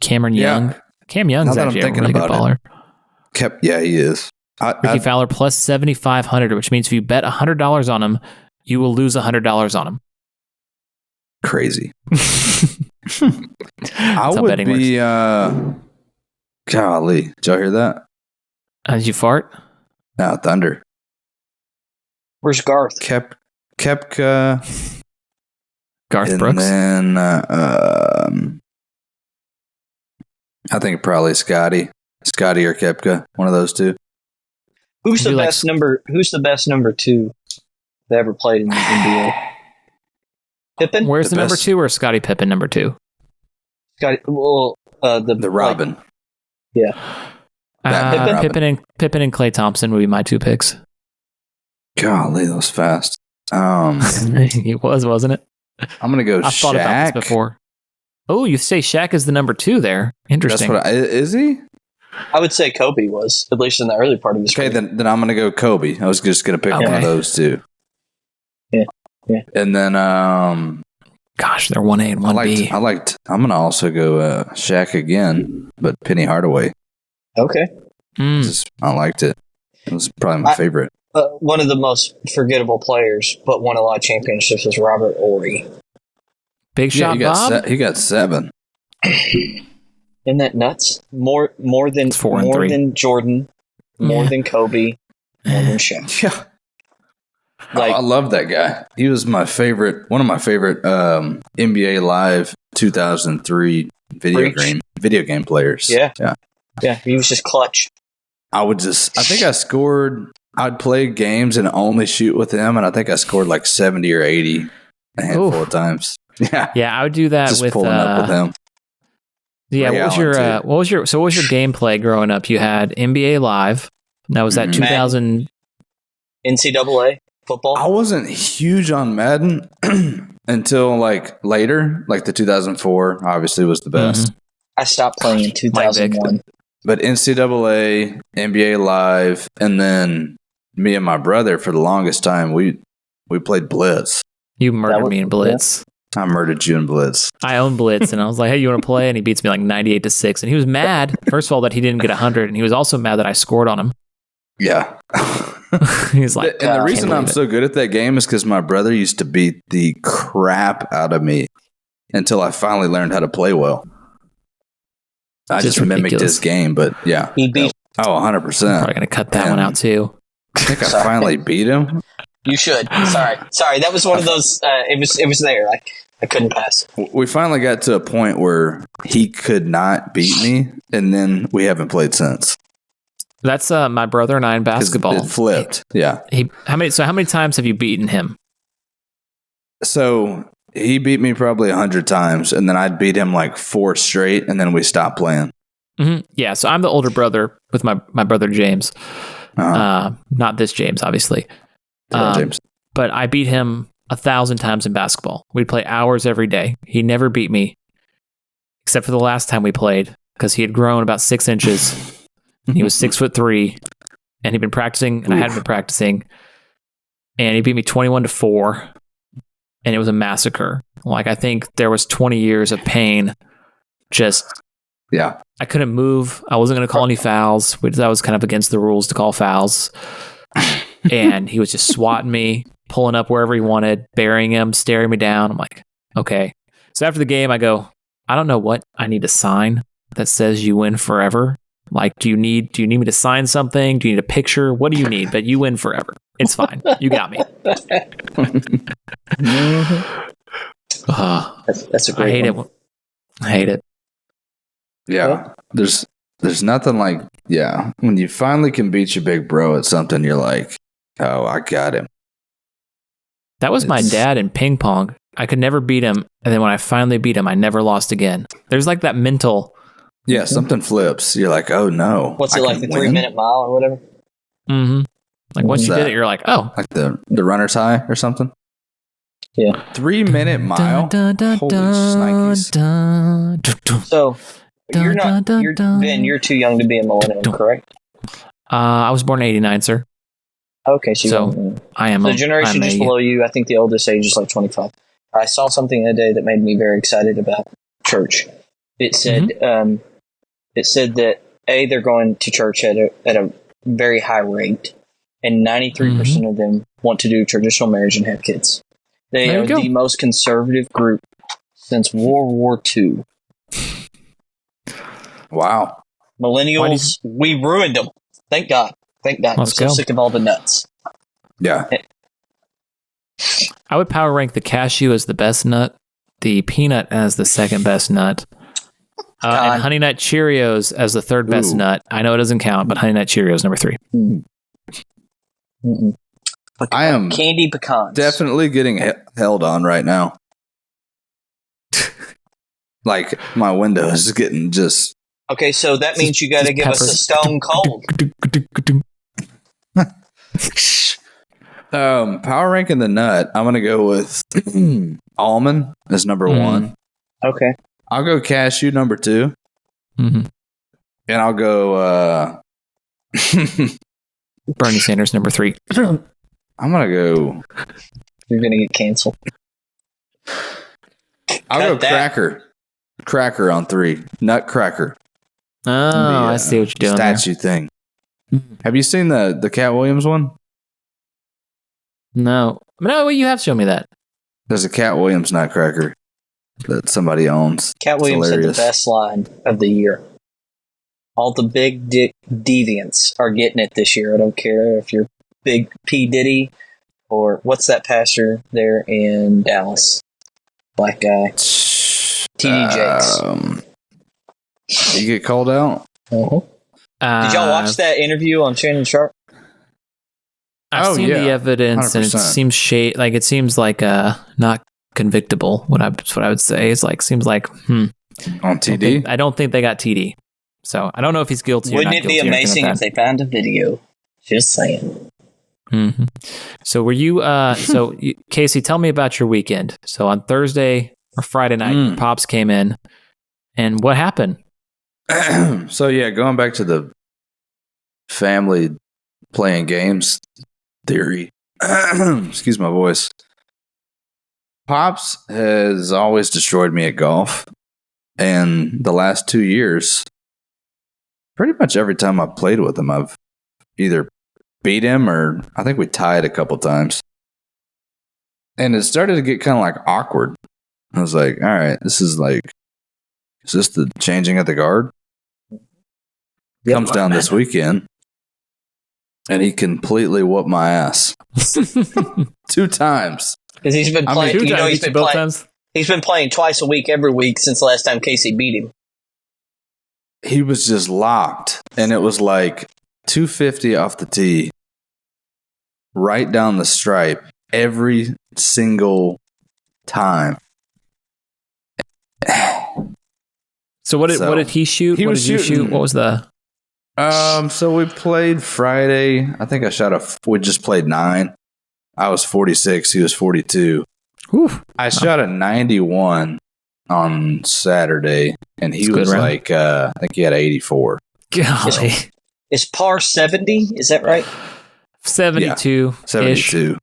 [SPEAKER 2] Cameron Young. Cam Young's actually a really good baller.
[SPEAKER 3] Yeah, he is.
[SPEAKER 2] Ricky Fowler plus 7,500, which means if you bet $100 on him, you will lose $100 on him.
[SPEAKER 3] Crazy. I would be. Golly, did y'all hear that?
[SPEAKER 2] Did you fart?
[SPEAKER 3] No, thunder.
[SPEAKER 1] Where's Garth?
[SPEAKER 3] Koepka.
[SPEAKER 2] Garth Brooks.
[SPEAKER 3] And then I think probably Scotty or Koepka, one of those two.
[SPEAKER 1] Who's the best number 2 that ever played in the NBA? Pippen?
[SPEAKER 2] Where's the number 2 or Scottie Pippen number 2?
[SPEAKER 1] Scotty. Well, the
[SPEAKER 3] Robin.
[SPEAKER 1] Yeah.
[SPEAKER 2] Pippen and Klay Thompson would be my 2 picks.
[SPEAKER 3] Golly, that was fast.
[SPEAKER 2] It was, wasn't it?
[SPEAKER 3] I'm gonna go.
[SPEAKER 2] I've
[SPEAKER 3] Shaq.
[SPEAKER 2] thought about this before. Oh, you say Shaq is the number 2 there? Interesting.
[SPEAKER 3] Is he?
[SPEAKER 1] I would say Kobe was, at least in the early part of his career.
[SPEAKER 3] Okay, then I'm gonna go Kobe. I was just gonna pick one of those two.
[SPEAKER 1] Yeah.
[SPEAKER 3] And then
[SPEAKER 2] gosh, they're 1A and 1B.
[SPEAKER 3] I'm gonna also go Shaq again, but Penny Hardaway.
[SPEAKER 1] Okay.
[SPEAKER 3] I liked it. It was probably my favorite.
[SPEAKER 1] One of the most forgettable players, but won a lot of championships, was Robert Ory.
[SPEAKER 2] Big shot, Bob.
[SPEAKER 3] He got 7.
[SPEAKER 1] Isn't that nuts? More than Jordan, more than Kobe, more than Shaq.
[SPEAKER 3] Yeah. I love that guy. He was one of my favorite NBA Live 2003 video game players.
[SPEAKER 1] Yeah, he was just clutch.
[SPEAKER 3] I think I scored. I'd play games and only shoot with him, and I think I scored like 70 or 80 a handful of times.
[SPEAKER 2] Yeah, I would do that
[SPEAKER 3] just
[SPEAKER 2] with
[SPEAKER 3] pulling up with him.
[SPEAKER 2] Yeah, what was your gameplay growing up? You had NBA Live. That was that 2000
[SPEAKER 1] NCAA football.
[SPEAKER 3] I wasn't huge on Madden until like later, like the 2004 obviously was the best.
[SPEAKER 1] Mm-hmm. I stopped playing in 2001.
[SPEAKER 3] But NCAA, NBA Live, and then me and my brother for the longest time we played Blitz.
[SPEAKER 2] You murdered me in Blitz.
[SPEAKER 3] I murdered you in Blitz.
[SPEAKER 2] I own Blitz, and I was like, "Hey, you want to play?" And he beats me like 98-6, and he was mad. First of all, that he didn't get 100, and he was also mad that I scored on him.
[SPEAKER 3] Yeah.
[SPEAKER 2] He's like,
[SPEAKER 3] and the reason I'm so good at that game is because my brother used to beat the crap out of me until I finally learned how to play well. I just mimicked his game, but yeah.
[SPEAKER 1] He beat.
[SPEAKER 3] Oh, 100%.
[SPEAKER 2] Probably gonna cut that one out too.
[SPEAKER 3] I think I finally beat him.
[SPEAKER 1] You should. Sorry. That was one of those. It was there. I couldn't pass.
[SPEAKER 3] We finally got to a point where he could not beat me, and then we haven't played since.
[SPEAKER 2] That's my brother and I in basketball.
[SPEAKER 3] It flipped. Yeah.
[SPEAKER 2] How many times have you beaten him?
[SPEAKER 3] So he beat me probably 100 times, and then I'd beat him like 4 straight, and then we stopped playing.
[SPEAKER 2] Mm-hmm. Yeah. So I'm the older brother with my brother James. Not this James, obviously.
[SPEAKER 3] James.
[SPEAKER 2] But I beat him 1,000 times in basketball. We'd play hours every day. He never beat me, except for the last time we played, because he had grown about 6 inches. He was 6'3", and he'd been practicing, and I hadn't been practicing. And he beat me 21-4, and it was a massacre. Like, I think there was 20 years of pain. I couldn't move. I wasn't going to call any fouls, which that was kind of against the rules to call fouls. And he was just swatting me, pulling up wherever he wanted, burying him, staring me down. I'm like, okay. So after the game, I go, I don't know what I need a sign that says you win forever. Like, do you need me to sign something? Do you need a picture? What do you need? But you win forever. It's fine. You got me.
[SPEAKER 1] That's a great one.
[SPEAKER 2] I hate it.
[SPEAKER 3] Yeah. There's nothing like, when you finally can beat your big bro at something, you're like, oh, I got him.
[SPEAKER 2] That was my dad in ping pong. I could never beat him. And then when I finally beat him, I never lost again. There's like that mental.
[SPEAKER 3] Yeah, something flips. You're like, oh no.
[SPEAKER 1] What's it like, the 3-minute mile or whatever?
[SPEAKER 2] Mm-hmm. Like once you did it, you're like, oh.
[SPEAKER 3] Like the runner's high or something?
[SPEAKER 1] Yeah.
[SPEAKER 3] 3-minute mile? Holy shnikes.
[SPEAKER 1] So, Ben, you're too young to be a millennial, correct?
[SPEAKER 2] I was born in 89, sir.
[SPEAKER 1] Okay, so
[SPEAKER 2] I am
[SPEAKER 1] the generation just below you. I think the oldest age is like 25. I saw something the other day that made me very excited about church. It said, that they're going to church at a very high rate, and 93% of them want to do traditional marriage and have kids. They are the most conservative group since World War II.
[SPEAKER 3] Wow.
[SPEAKER 1] Millennials, we ruined them. Thank God. I'm so sick of all the nuts.
[SPEAKER 3] Yeah.
[SPEAKER 2] I would power rank the cashew as the best nut, the peanut as the second best nut, and Honey Nut Cheerios as the third best nut. I know it doesn't count, but Honey Nut Cheerios number 3.
[SPEAKER 3] I am
[SPEAKER 1] candy pecans.
[SPEAKER 3] Definitely getting held on right now. Like my window is getting just.
[SPEAKER 1] Okay, so that means you got to give us a stone cold.
[SPEAKER 3] Power ranking the nut. I'm gonna go with almond as number 1.
[SPEAKER 1] Okay.
[SPEAKER 3] I'll go cashew number 2.
[SPEAKER 2] And
[SPEAKER 3] I'll go
[SPEAKER 2] Bernie Sanders number 3.
[SPEAKER 3] I'm gonna go.
[SPEAKER 1] You're gonna get canceled.
[SPEAKER 3] I'll go cracker on 3. Nutcracker.
[SPEAKER 2] Oh, I see what you're doing.
[SPEAKER 3] Statue thing. Have you seen the Cat Williams one?
[SPEAKER 2] No, you have shown me that.
[SPEAKER 3] There's a Cat Williams Nutcracker that somebody owns.
[SPEAKER 1] Cat Williams had the best line of the year. All the big dick deviants are getting it this year. I don't care if you're Big P. Diddy or what's that pastor there in Dallas? Black guy. TD Jakes.
[SPEAKER 3] You get called out?
[SPEAKER 1] Did y'all watch that interview on Shannon Sharp?
[SPEAKER 2] I've seen the evidence, 100%. And it seems like not convictable. What I would say is seems like
[SPEAKER 3] on TD.
[SPEAKER 2] I don't think they got TD, so I don't know if he's guilty.
[SPEAKER 1] Wouldn't it be amazing if they found a video? Just saying.
[SPEAKER 2] So were you? Casey, tell me about your weekend. So on Thursday or Friday night, your pops came in, and what happened?
[SPEAKER 3] So going back to the family playing games theory. Excuse my voice. Pops has always destroyed me at golf, and the last 2 years, pretty much every time I've played with him, I've either beat him or I think we tied a couple times. And it started to get kind of like awkward. I was like, all right, is this the changing of the guard? Comes down this weekend, and he completely whooped my ass 2 times.
[SPEAKER 1] Because he's been playing. He's been playing twice a week, every week since the last time Casey beat him.
[SPEAKER 3] He was just locked, and it was like 250 off the tee, right down the stripe every single time.
[SPEAKER 2] So what did he shoot? What did you shoot? What was the?
[SPEAKER 3] So we played Friday. I think we just played 9. I was 46. He was 42.
[SPEAKER 2] Oof.
[SPEAKER 3] I shot a 91 on Saturday, and he was like, I think he had 84.
[SPEAKER 2] Golly.
[SPEAKER 1] Is par 70? Is that right?
[SPEAKER 2] 72.
[SPEAKER 3] Yeah, 72.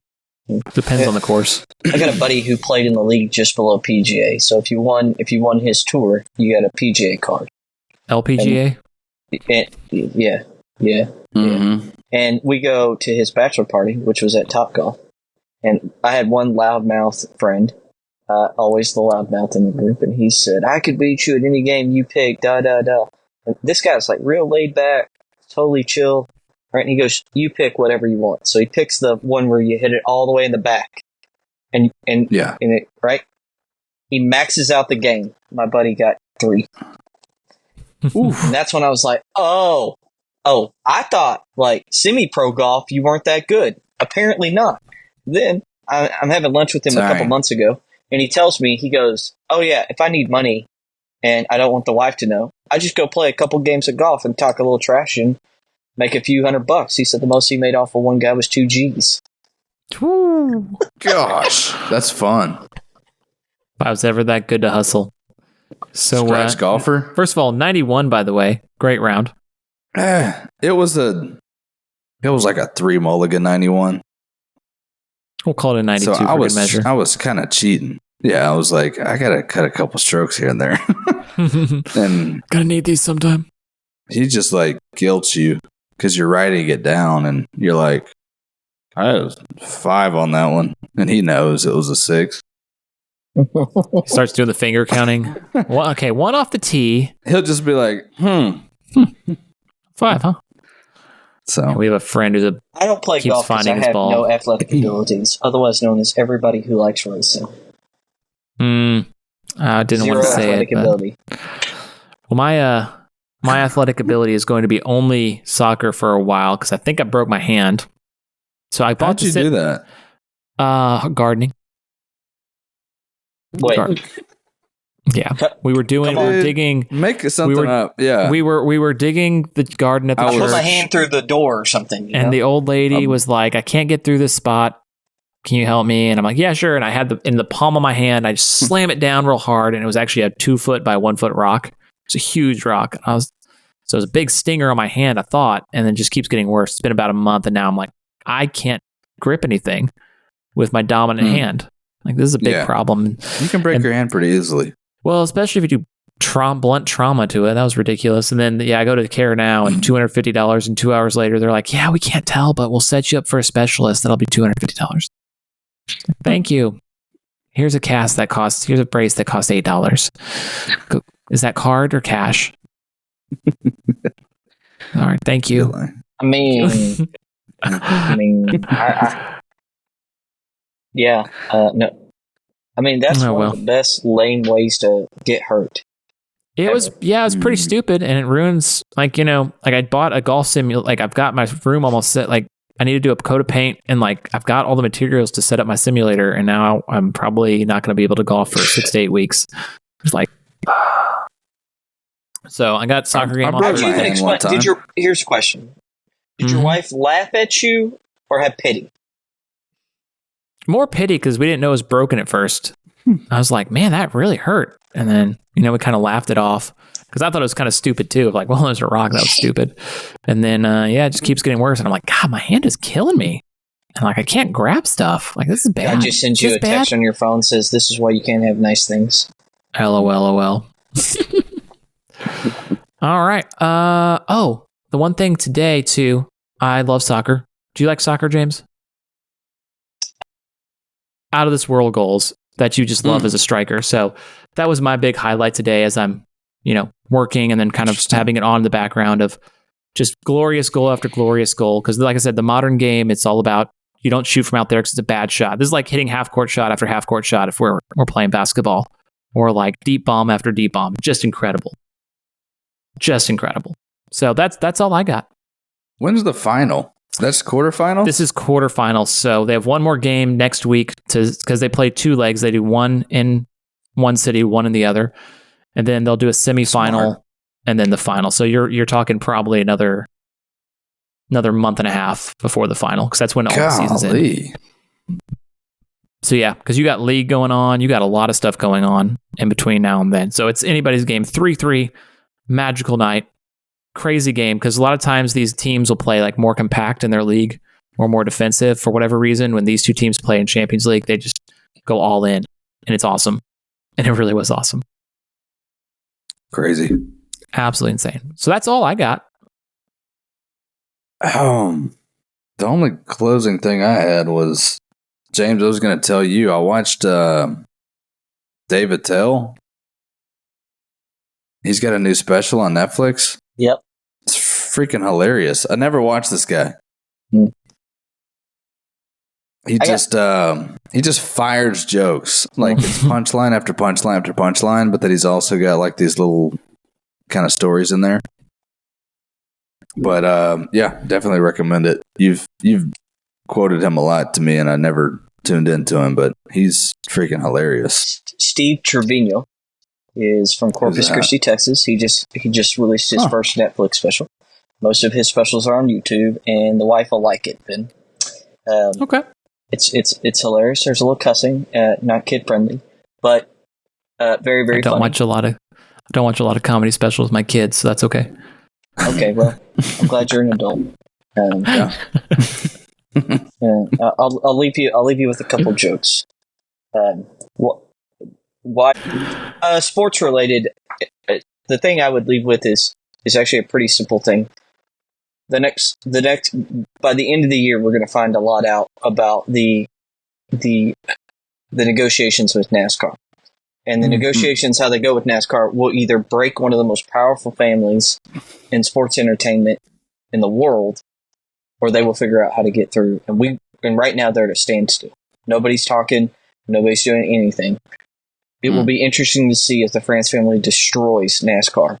[SPEAKER 2] Depends on the course.
[SPEAKER 1] I got a buddy who played in the league just below PGA. So if you won his tour, you got a PGA card.
[SPEAKER 2] LPGA?
[SPEAKER 1] Yeah. Mm-hmm. And we go to his bachelor party, which was at Topgolf. And I had one loudmouth friend always the loudmouth in the group, and he said, "I could beat you at any game you pick." Da da da. And this guy's like real laid back, totally chill, right? And he goes, "You pick whatever you want." So he picks the one where you hit it all the way in the back, and it right. He maxes out the game. My buddy got 3.
[SPEAKER 2] Oof.
[SPEAKER 1] And that's when I was like, oh, I thought like semi-pro golf, you weren't that good. Apparently not. Then I'm having lunch with him a couple months ago, and he tells me, he goes, "Oh yeah, if I need money and I don't want the wife to know, I just go play a couple games of golf and talk a little trash and make a few $100." He said the most he made off of one guy was 2 G's.
[SPEAKER 3] Gosh, that's fun.
[SPEAKER 2] If I was ever that good to hustle. So,
[SPEAKER 3] Scratch golfer.
[SPEAKER 2] First of all, 91, by the way, great round.
[SPEAKER 3] It was like a 3 mulligan 91.
[SPEAKER 2] We'll call it a 92
[SPEAKER 3] So
[SPEAKER 2] for good measure.
[SPEAKER 3] I was kind of cheating. Yeah, I was like, I gotta cut a couple strokes here and there, and
[SPEAKER 2] Gonna need these sometime.
[SPEAKER 3] he just like guilts you because you're writing it down, and you're like, I was 5 on that one, and he knows it was a 6.
[SPEAKER 2] He starts doing the finger counting. Well, okay, 1 off the tee.
[SPEAKER 3] He'll just be like,
[SPEAKER 2] 5, huh?
[SPEAKER 3] So
[SPEAKER 2] We have a friend who's
[SPEAKER 1] I don't play
[SPEAKER 2] keeps
[SPEAKER 1] golf because I
[SPEAKER 2] finding his
[SPEAKER 1] have
[SPEAKER 2] ball.
[SPEAKER 1] no athletic abilities, otherwise known as everybody who likes racing.
[SPEAKER 2] I didn't
[SPEAKER 1] Zero
[SPEAKER 2] want to say
[SPEAKER 1] athletic
[SPEAKER 2] it. But,
[SPEAKER 1] ability.
[SPEAKER 2] well, my athletic ability is going to be only soccer for a while because I think I broke my hand. So I bought
[SPEAKER 3] how'd you do that?
[SPEAKER 2] Gardening.
[SPEAKER 1] Wait,
[SPEAKER 2] Yeah, we were digging.
[SPEAKER 3] Make something up. Yeah,
[SPEAKER 2] We were digging the garden at the
[SPEAKER 3] I
[SPEAKER 1] I
[SPEAKER 2] church,
[SPEAKER 1] put my hand through the door or something. You know?
[SPEAKER 2] and the old lady was like, "I can't get through this spot. Can you help me?" And I'm like, "Yeah, sure." And I had in the palm of my hand, I just slam it down real hard, and it was actually a 2 foot by 1 foot rock. It's a huge rock. So it was a big stinger on my hand, I thought, and then just keeps getting worse. It's been about a month, and now I'm like, I can't grip anything with my dominant hand. Like, this is a big problem.
[SPEAKER 3] You can break your hand pretty easily.
[SPEAKER 2] Well, especially if you do blunt trauma to it. That was ridiculous. And then, I go to the care now, and $250, and 2 hours later, they're like, "Yeah, we can't tell, but we'll set you up for a specialist. That'll be $250. Thank you. Here's a brace that costs $8. Is that card or cash? All right, thank you.
[SPEAKER 1] I mean, yeah, no. I mean, that's one of the best lame ways to get hurt.
[SPEAKER 2] It was pretty stupid, and it ruins, like I bought a golf simulator. Like, I've got my room almost set. Like, I need to do a coat of paint, and like I've got all the materials to set up my simulator, and now I'm probably not going to be able to golf for 6 to 8 weeks. It's like, so I got soccer game on.
[SPEAKER 1] Here's a question: Did your wife laugh at you or have pity?
[SPEAKER 2] More pity, because we didn't know it was broken at first. I was like, man, that really hurt. And then, we kind of laughed it off because I thought it was kind of stupid too. Like, well, there's a rock. That was stupid. And then, it just keeps getting worse. And I'm like, God, my hand is killing me. And like, I can't grab stuff. Like, this is bad.
[SPEAKER 1] I just sent you a text on your phone says, "This is why you can't have nice things."
[SPEAKER 2] LOL. All right. The one thing today too, I love soccer. Do you like soccer, James? Out of this world goals that you just love as a striker. So that was my big highlight today as I'm, working and then kind of just having it on in the background of just glorious goal after glorious goal. Because like I said, the modern game, it's all about you don't shoot from out there because it's a bad shot. This is like hitting half court shot after half court shot if we're playing basketball, or like deep bomb after deep bomb. Just incredible. So that's all I got.
[SPEAKER 3] When's the final? That's quarterfinal?
[SPEAKER 2] This is quarterfinals. So they have one more game next week because they play 2 legs. They do one in one city, one in the other. And then they'll do a semifinal and then the final. So you're talking probably another month and a half before the final, because that's when all the season's in. So yeah, because you got league going on. You got a lot of stuff going on in between now and then. So it's anybody's game. 3-3, magical night. Crazy game, because a lot of times these teams will play like more compact in their league or more defensive for whatever reason. When these 2 teams play in Champions League, they just go all in, and it's awesome. And it really was awesome.
[SPEAKER 3] Crazy.
[SPEAKER 2] Absolutely insane. So that's all I got.
[SPEAKER 3] The only closing thing I had was, James, I was going to tell you, I watched Dave Attell. He's got a new special on Netflix.
[SPEAKER 1] Yep.
[SPEAKER 3] It's freaking hilarious. I never watched this guy.
[SPEAKER 1] Mm.
[SPEAKER 3] He just fires jokes. Like it's punchline after punchline after punchline, but then he's also got like these little kind of stories in there. But yeah, definitely recommend it. You've quoted him a lot to me, and I never tuned into him, but he's freaking hilarious.
[SPEAKER 1] Steve Trevino is from Corpus Christi, Texas. He just released his first Netflix special. Most of his specials are on YouTube, and the wife will like it. Ben.
[SPEAKER 2] Okay.
[SPEAKER 1] It's hilarious. There's a little cussing, not kid friendly, but very very.
[SPEAKER 2] I don't
[SPEAKER 1] funny.
[SPEAKER 2] watch a lot of comedy specials with my kids, so that's okay.
[SPEAKER 1] Okay, well, I'm glad you're an adult. Yeah. I'll leave you with a couple jokes. Why sports related? The thing I would leave with is actually a pretty simple thing. The next by the end of the year, we're going to find a lot out about the negotiations with NASCAR, and the negotiations, how they go with NASCAR, will either break one of the most powerful families in sports entertainment in the world, or they will figure out how to get through. And right now they're at a standstill. Nobody's talking. Nobody's doing anything. It will be interesting to see if the France family destroys NASCAR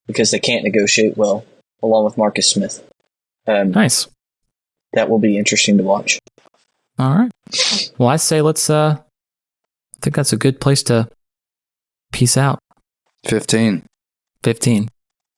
[SPEAKER 1] because they can't negotiate well, along with Marcus Smith.
[SPEAKER 2] Nice.
[SPEAKER 1] That will be interesting to watch.
[SPEAKER 2] All right. Well, I say let's. I think that's a good place to peace out.
[SPEAKER 3] 15.